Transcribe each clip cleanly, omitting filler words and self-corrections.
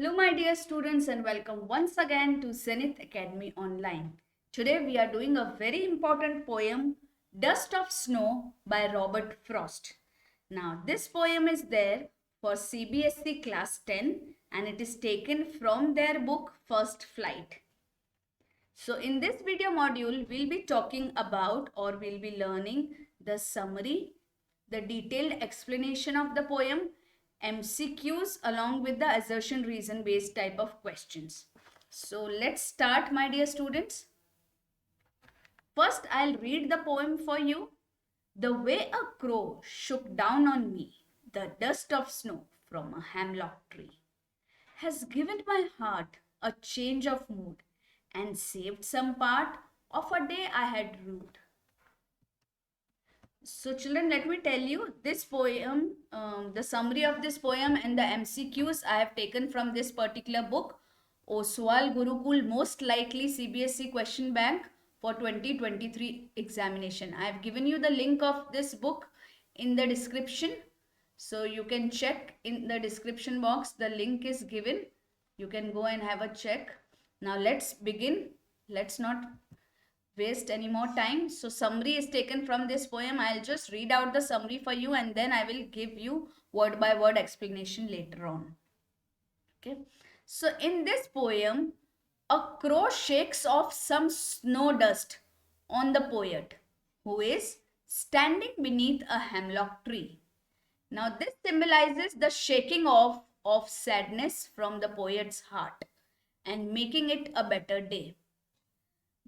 Hello my dear students and welcome once again to Zenith Academy Online. Today we are doing a very important poem, Dust of Snow by Robert Frost. Now this poem is there for CBSE Class 10 and it is taken from their book First Flight. So in this video module, we'll be talking about or we'll be learning the summary, the detailed explanation of the poem, MCQs along with the assertion reason based type of questions. So let's start my dear students. First, I'll read the poem for you. The way a crow shook down on me, the dust of snow from a hemlock tree, has given my heart a change of mood and saved some part of a day I had rued. So children, let me tell you this poem, the summary of this poem and the MCQs I have taken from this particular book, Oswal Gurukul, most likely CBSE question bank for 2023 examination. I have given you the link of this book in the description. So you can check in the description box. The link is given. You can go and have a check. Now let's begin. Let's not waste any more time. So summary is taken from this poem. I'll just read out the summary for you and then I will give you word by word explanation later on. Okay. So in this poem, a crow shakes off some snow dust on the poet who is standing beneath a hemlock tree. Now this symbolizes the shaking off of sadness from the poet's heart and making it a better day.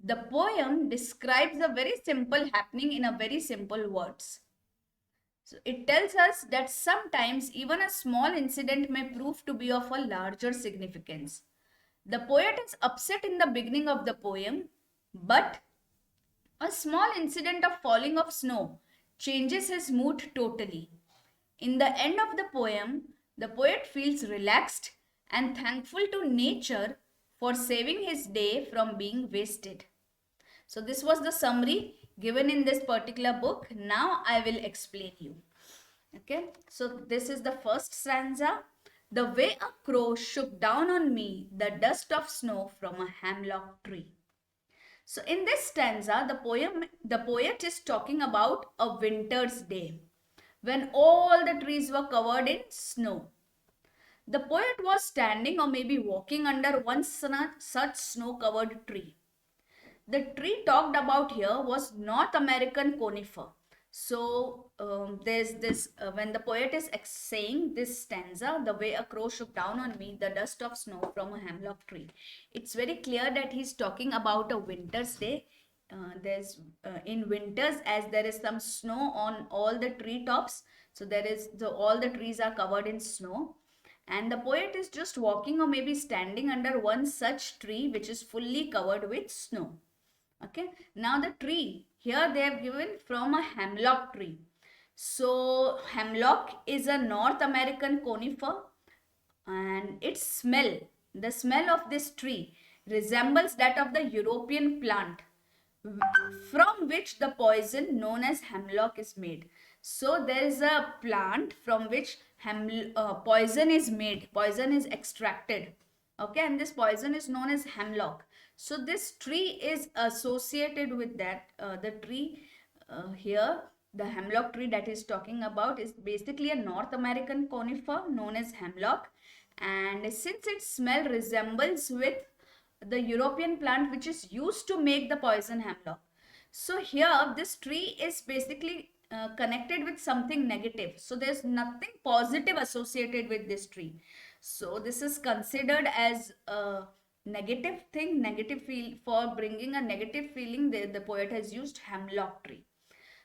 The poem describes a very simple happening in a very simple words. So it tells us that sometimes even a small incident may prove to be of a larger significance. The poet is upset in the beginning of the poem, but a small incident of falling of snow changes his mood totally. In the end of the poem, the poet feels relaxed and thankful to nature for saving his day from being wasted. So this was the summary given in this particular book. Now I will explain you. Okay, so this is the first stanza. The way a crow shook down on me the dust of snow from a hemlock tree. So in this stanza, the poet is talking about a winter's day when all the trees were covered in snow. The poet was standing or maybe walking under one such snow-covered tree. The tree talked about here was North American conifer. So there's this, when the poet is saying this stanza, the way a crow shook down on me, the dust of snow from a hemlock tree. It's very clear that he's talking about a winter's day. In winters, as there is some snow on all the tree tops, so all the trees are covered in snow, and the poet is just walking or maybe standing under one such tree which is fully covered with snow. Okay, now the tree here they have given from a hemlock tree. So hemlock is a North American conifer and the smell of this tree resembles that of the European plant from which the poison known as hemlock is made. So there is a plant from which poison is made, poison is extracted. Okay, and this poison is known as hemlock. So this tree is associated with that. The tree here, the hemlock tree that is talking about is basically a North American conifer known as hemlock. And since its smell resembles with the European plant which is used to make the poison hemlock. So here this tree is basically connected with something negative. So there's nothing positive associated with this tree. So this is considered as a negative thing, for bringing a negative feeling. The poet has used hemlock tree.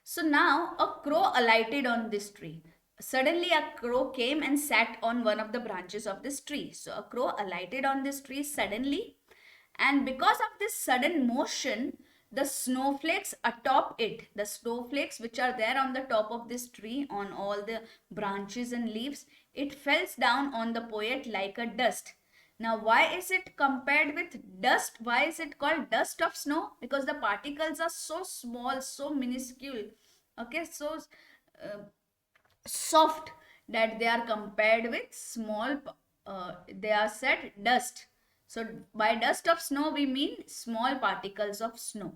So now a crow alighted on this tree. Suddenly a crow came and sat on one of the branches of this tree. So a crow alighted on this tree suddenly, and because of this sudden motion, the snowflakes atop it, the snowflakes which are there on the top of this tree on all the branches and leaves, it falls down on the poet like a dust. Now why is it compared with dust? Why is it called dust of snow? Because the particles are so small, so minuscule, okay, so soft, that they are compared with small they are said dust. So by dust of snow we mean small particles of snow.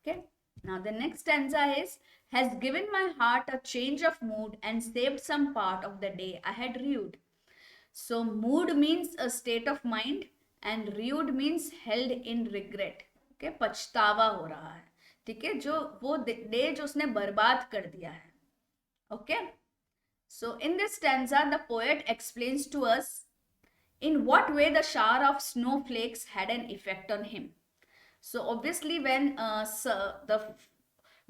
Okay. Now the next stanza is, has given my heart a change of mood and saved some part of the day I had rued. So mood means a state of mind and rued means held in regret. Okay, पछतावा हो रहा है. ठीक है, जो वो day जो उसने बर्बाद कर दिया है. Okay. So in this stanza the poet explains to us in what way the shower of snowflakes had an effect on him. So obviously when the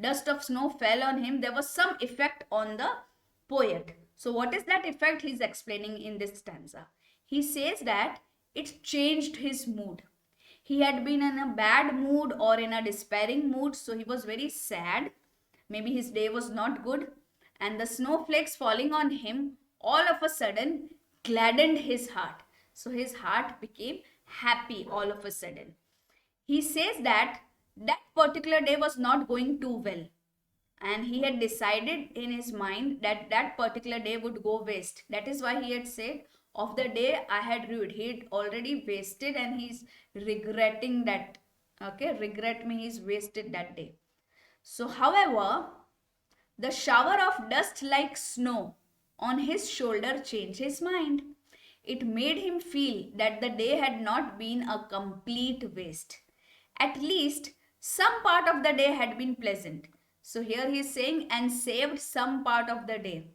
dust of snow fell on him, there was some effect on the poet. So what is that effect he's explaining in this stanza? He says that it changed his mood. He had been in a bad mood or in a despairing mood, so he was very sad. Maybe his day was not good. And the snowflakes falling on him all of a sudden gladdened his heart. So his heart became happy all of a sudden. He says that that particular day was not going too well. And he had decided in his mind that that particular day would go waste. That is why he had said, of the day I had ruined. He had already wasted and he's regretting that. Okay, regret me, he's wasted that day. So, however, the shower of dust like snow on his shoulder changed his mind. It made him feel that the day had not been a complete waste. At least some part of the day had been pleasant. So here he is saying and saved some part of the day,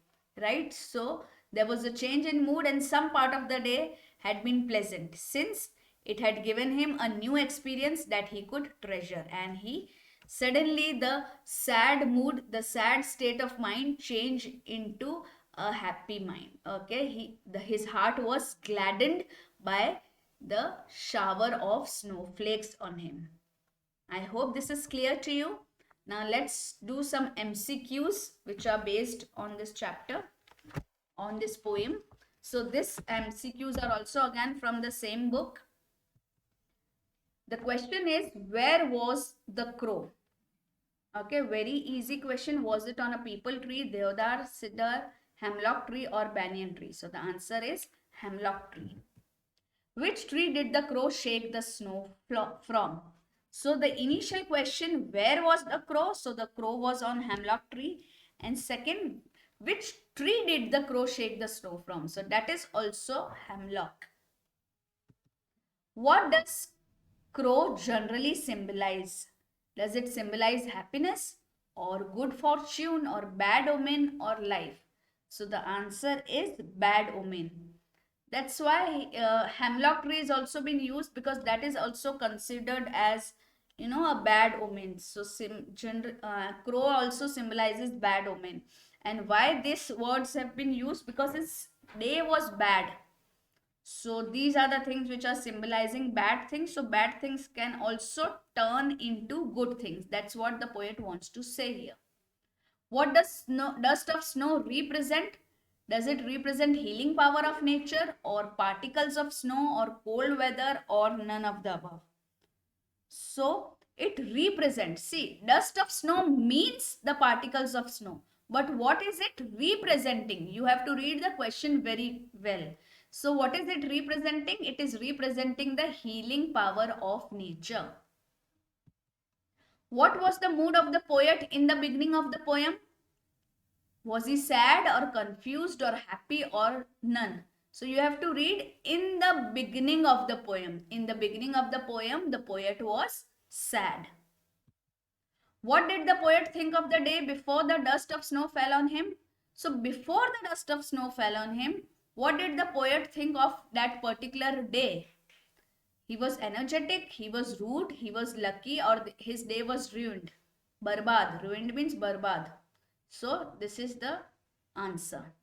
right? So there was a change in mood and some part of the day had been pleasant since it had given him a new experience that he could treasure, and he suddenly the sad mood, the sad state of mind changed into a happy mind. Okay, his heart was gladdened by the shower of snowflakes on him. I hope this is clear to you. Now let's do some MCQs which are based on this chapter, on this poem. So this MCQs are also again from the same book. The question is, where was the crow? Okay, very easy question. Was it on a peepal tree, deodar, cedar, hemlock tree or banyan tree? So the answer is hemlock tree. Which tree did the crow shake the snow from? So the initial question, where was the crow? So the crow was on hemlock tree. And second, which tree did the crow shake the snow from? So that is also hemlock. What does crow generally symbolize? Does it symbolize happiness or good fortune or bad omen or life? So the answer is bad omen. That's why hemlock tree is also been used, because that is also considered as, you know, a bad omen. So crow also symbolizes bad omen. And why these words have been used? Because its day was bad. So these are the things which are symbolizing bad things. So bad things can also turn into good things. That's what the poet wants to say here. What does dust of snow represent? Does it represent healing power of nature or particles of snow or cold weather or none of the above? So it represents, see, dust of snow means the particles of snow. But what is it representing? You have to read the question very well. So what is it representing? It is representing the healing power of nature. What was the mood of the poet in the beginning of the poem? Was he sad or confused or happy or none? So you have to read in the beginning of the poem. In the beginning of the poem, the poet was sad. What did the poet think of the day before the dust of snow fell on him? So before the dust of snow fell on him, what did the poet think of that particular day? He was energetic, he was rude, he was lucky, or his day was ruined. Barbad. Ruined means barbad. So this is the answer.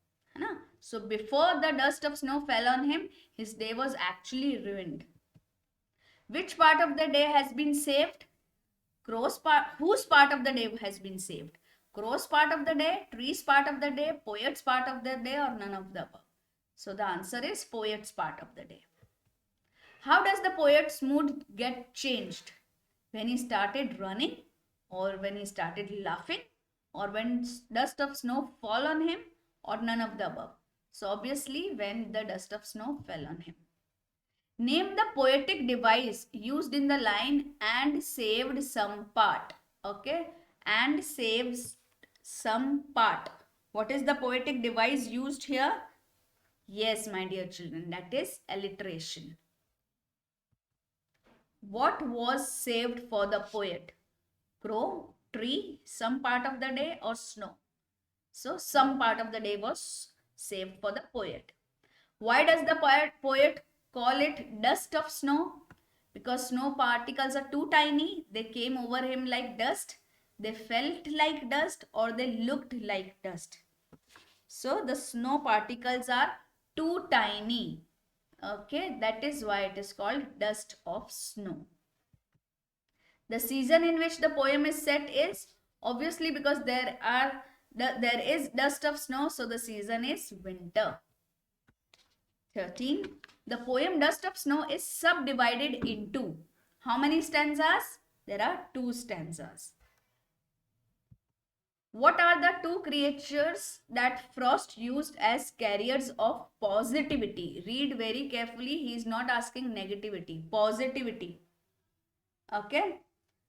So before the dust of snow fell on him, his day was actually ruined. Which part of the day has been saved? Crow's part. Whose part of the day has been saved? Crow's part of the day, tree's part of the day, poet's part of the day, or none of the above? So the answer is poet's part of the day. How does the poet's mood get changed? When he started running, or when he started laughing, or when dust of snow fall on him, or none of the above? So obviously when the dust of snow fell on him. Name the poetic device used in the line and saved some part. Okay, and saves some part. What is the poetic device used here? Yes, my dear children, that is alliteration. What was saved for the poet? Crow, tree, some part of the day, or snow? So some part of the day was saved for the poet. Why does the poet call it dust of snow? Because snow particles are too tiny. They came over him like dust. They felt like dust or they looked like dust. So the snow particles are too tiny. Okay, that is why it is called dust of snow. The season in which the poem is set is obviously because there is dust of snow, so the season is winter. 13. The poem Dust of Snow is subdivided into how many stanzas? There are 2 stanzas. What are the 2 creatures that Frost used as carriers of positivity? Read very carefully. He is not asking negativity. Positivity. Okay.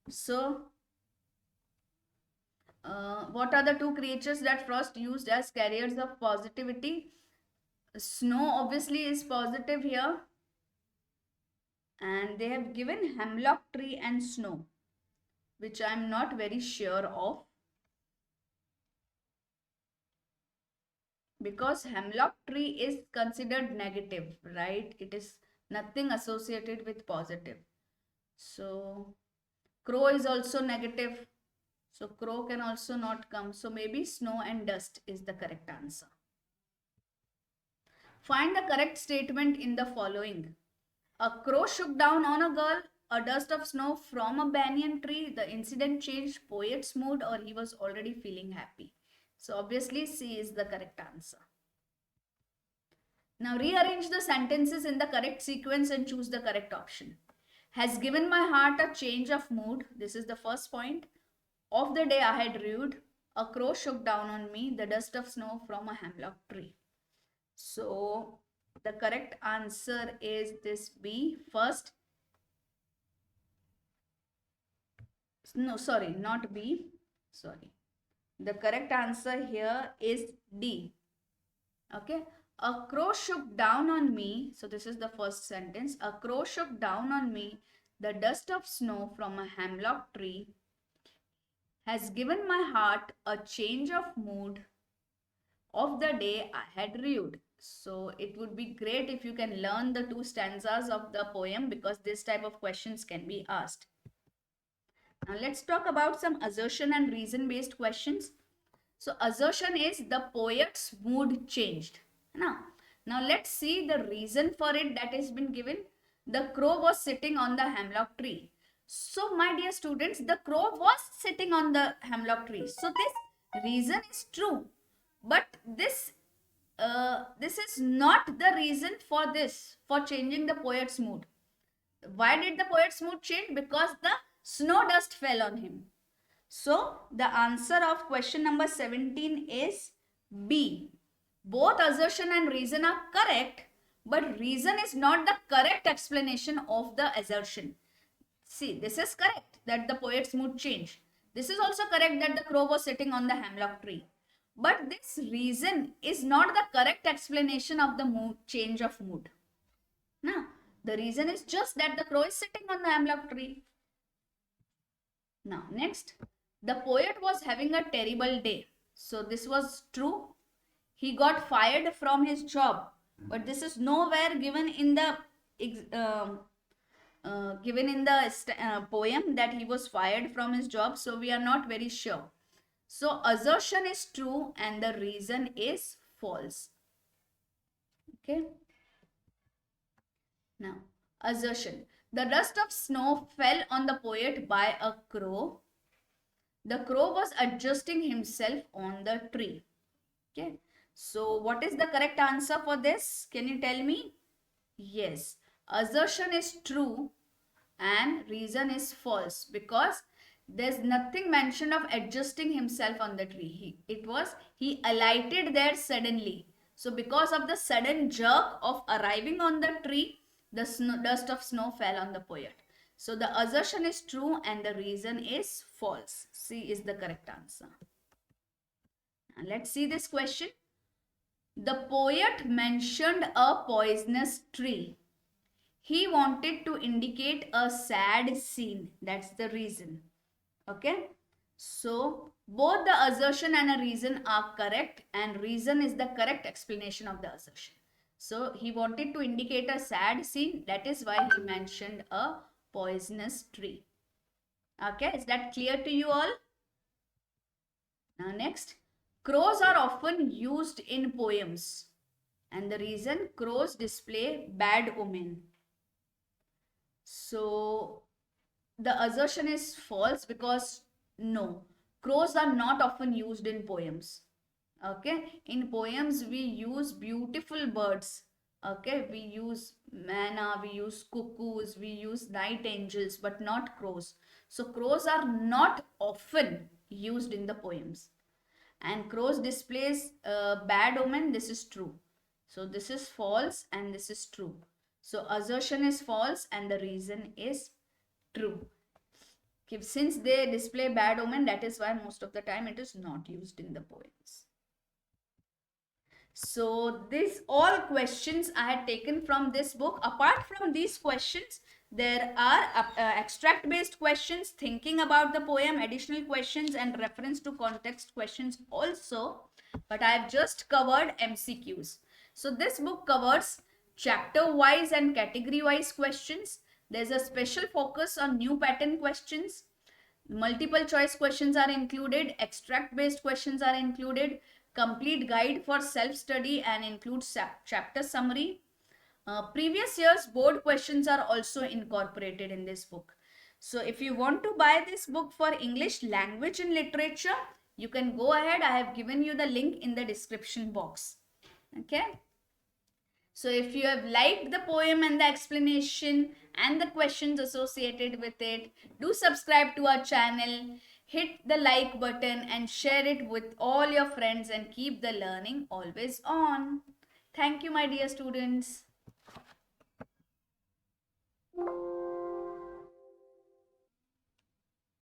So, what are the 2 creatures that Frost used as carriers of positivity? Snow obviously is positive here. And they have given hemlock tree and snow, which I am not very sure of. Because hemlock tree is considered negative, right? It is nothing associated with positive. So, crow is also negative. So, crow can also not come. So, maybe snow and dust is the correct answer. Find the correct statement in the following. A crow shook down on a girl, a dust of snow from a banyan tree. The incident changed poet's mood or he was already feeling happy. So obviously C is the correct answer. Now rearrange the sentences in the correct sequence and choose the correct option. Has given my heart a change of mood. This is the first point. Of the day I had rued, a crow shook down on me, the dust of snow from a hemlock tree. So the correct answer is this B. First, no, sorry, not B. Sorry. The correct answer here is D. Okay. A crow shook down on me. So this is the first sentence. A crow shook down on me the dust of snow from a hemlock tree. Has given my heart a change of mood of the day I had rued. So it would be great if you can learn the 2 stanzas of the poem because this type of questions can be asked. Now let's talk about some assertion and reason based questions. So assertion is the poet's mood changed. Now let's see the reason for it that has been given. The crow was sitting on the hemlock tree. So my dear students, the crow was sitting on the hemlock tree. So this reason is true. But this is not the reason for changing the poet's mood. Why did the poet's mood change? Because the snow dust fell on him. So the answer of question number 17 is B. Both assertion and reason are correct, but reason is not the correct explanation of the assertion. See, this is correct that the poet's mood changed. This is also correct that the crow was sitting on the hemlock tree. But this reason is not the correct explanation of the mood, change of mood. Now, the reason is just that the crow is sitting on the hemlock tree. Now, next, the poet was having a terrible day. So, this was true. He got fired from his job. But this is nowhere given in the poem that he was fired from his job. So, we are not very sure. So, assertion is true and the reason is false. Okay. Now, assertion. The dust of snow fell on the poet by a crow. The crow was adjusting himself on the tree. Okay. So, what is the correct answer for this? Can you tell me? Yes. Assertion is true and reason is false because there's nothing mentioned of adjusting himself on the tree. He alighted there suddenly. So because of the sudden jerk of arriving on the tree, the dust of snow fell on the poet. So the assertion is true and the reason is false. C is the correct answer. Now let's see this question. The poet mentioned a poisonous tree. He wanted to indicate a sad scene. That's the reason. Okay. So both the assertion and a reason are correct, and reason is the correct explanation of the assertion. So he wanted to indicate a sad scene. That is why he mentioned a poisonous tree. Okay. Is that clear to you all? Now next. Crows are often used in poems. And the reason, crows display bad omen. So the assertion is false because no, crows are not often used in poems. Okay, in poems we use beautiful birds. Okay, we use manna, we use cuckoos, we use night angels, but not crows. So crows are not often used in the poems. And crows displays bad omen. This is true. So this is false and this is true. So assertion is false and the reason is true. Since they display bad omen, that is why most of the time it is not used in the poems. So these all questions I had taken from this book. Apart from these questions, there are extract based questions, thinking about the poem, additional questions and reference to context questions also. But I have just covered MCQs. So this book covers chapter wise and category wise questions. There's a special focus on new pattern questions. Multiple choice questions are included, extract based questions are included, complete guide for self study and includes chapter summary. Previous year's board questions are also incorporated in this book. So if you want to buy this book for English language and literature, you can go ahead. I have given you the link in the description box. Okay. So if you have liked the poem and the explanation and the questions associated with it, do subscribe to our channel, hit the like button and share it with all your friends and keep the learning always on. Thank you, my dear students.